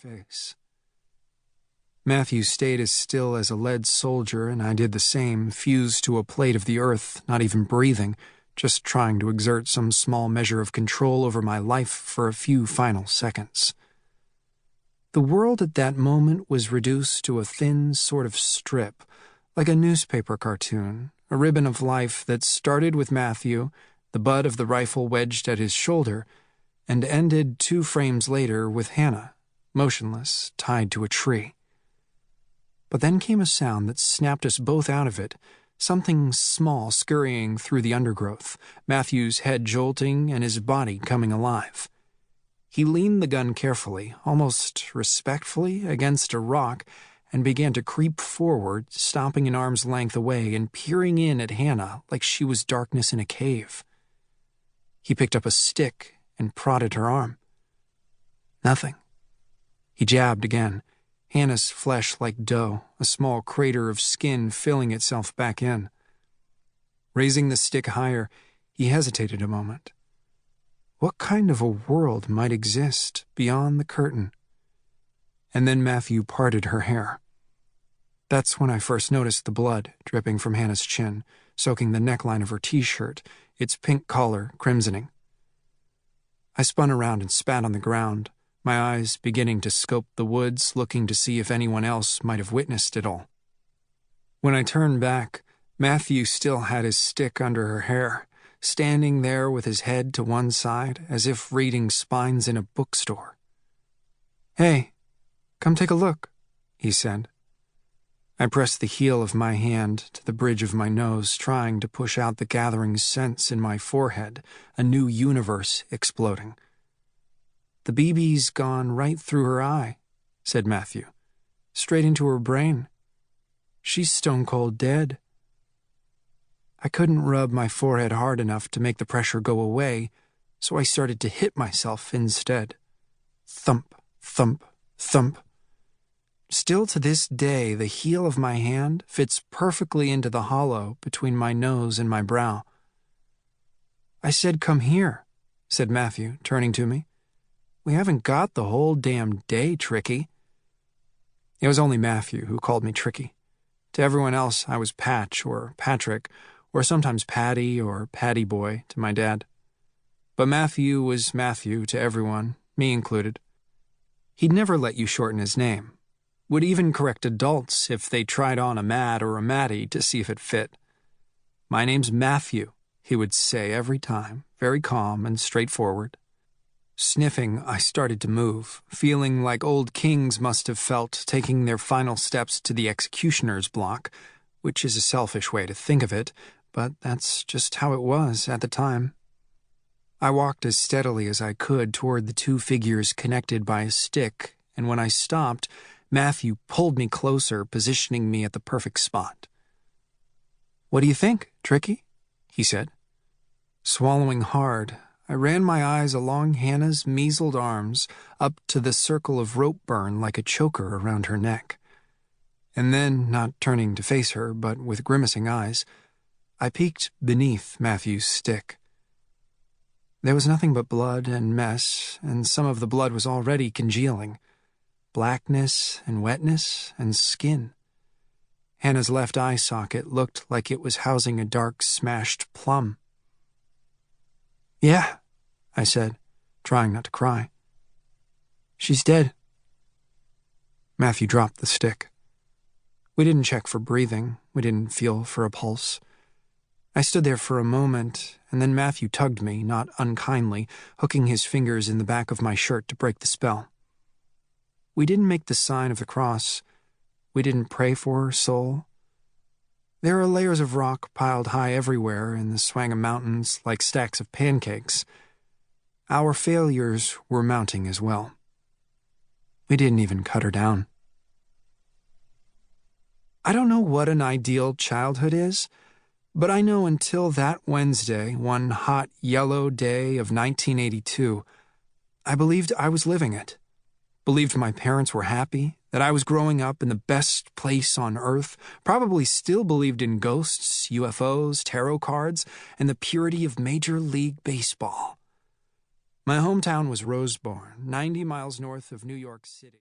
face. Matthew stayed as still as a lead soldier, and I did the same, fused to a plate of the earth, not even breathing, just trying to exert some small measure of control over my life for a few final seconds. The world at that moment was reduced to a thin sort of strip, like a newspaper cartoon, a ribbon of life that started with Matthew, the butt of the rifle wedged at his shoulder, and ended 2 frames later with Hannah, motionless, tied to a tree. But then came a sound that snapped us both out of it, something small scurrying through the undergrowth, Matthew's head jolting and his body coming alive. He leaned the gun carefully, almost respectfully, against a rock and began to creep forward, stopping an arm's length away and peering in at Hannah like she was darkness in a cave. He picked up a stick and prodded her arm. Nothing. He jabbed again, Hannah's flesh like dough, a small crater of skin filling itself back in. Raising the stick higher, he hesitated a moment. What kind of a world might exist beyond the curtain? And then Matthew parted her hair. That's when I first noticed the blood dripping from Hannah's chin, soaking the neckline of her t-shirt, its pink collar crimsoning. I spun around and spat on the ground, my eyes beginning to scope the woods, looking to see if anyone else might have witnessed it all. When I turned back, Matthew still had his stick under her hair, standing there with his head to one side, as if reading spines in a bookstore. "Hey, come take a look," he said. I pressed the heel of my hand to the bridge of my nose, trying to push out the gathering sense in my forehead, a new universe exploding. "The BB's gone right through her eye," said Matthew. "Straight into her brain. She's stone cold dead." I couldn't rub my forehead hard enough to make the pressure go away, so I started to hit myself instead. Thump, thump, thump. Still to this day, the heel of my hand fits perfectly into the hollow between my nose and my brow. "I said come here," said Matthew, turning to me. "We haven't got the whole damn day, Tricky." It was only Matthew who called me Tricky. To everyone else, I was Patch or Patrick, or sometimes Patty or Patty Boy to my dad. But Matthew was Matthew to everyone, me included. He'd never let you shorten his name. Would even correct adults if they tried on a Matt or a Matty to see if it fit. "My name's Matthew," he would say every time, very calm and straightforward. Sniffing, I started to move, feeling like old kings must have felt taking their final steps to the executioner's block, which is a selfish way to think of it, but that's just how it was at the time. I walked as steadily as I could toward the 2 figures connected by a stick, and when I stopped, Matthew pulled me closer, positioning me at the perfect spot. "What do you think, Tricky?" he said. Swallowing hard, I ran my eyes along Hannah's measled arms up to the circle of rope burn like a choker around her neck. And then, not turning to face her, but with grimacing eyes, I peeked beneath Matthew's stick. There was nothing but blood and mess, and some of the blood was already congealing. Blackness and wetness and skin. Hannah's left eye socket looked like it was housing a dark, smashed plum. "Yeah," I said, trying not to cry. "She's dead." Matthew dropped the stick. We didn't check for breathing. We didn't feel for a pulse. I stood there for a moment, and then Matthew tugged me, not unkindly, hooking his fingers in the back of my shirt to break the spell. We didn't make the sign of the cross. We didn't pray for her soul. There are layers of rock piled high everywhere in the Swangam Mountains like stacks of pancakes. Our failures were mounting as well. We didn't even cut her down. I don't know what an ideal childhood is, but I know until that Wednesday, one hot yellow day of 1982, I believed I was living it. Believed my parents were happy, that I was growing up in the best place on earth, probably still believed in ghosts, UFOs, tarot cards, and the purity of Major League Baseball. My hometown was Roseborn, 90 miles north of New York City.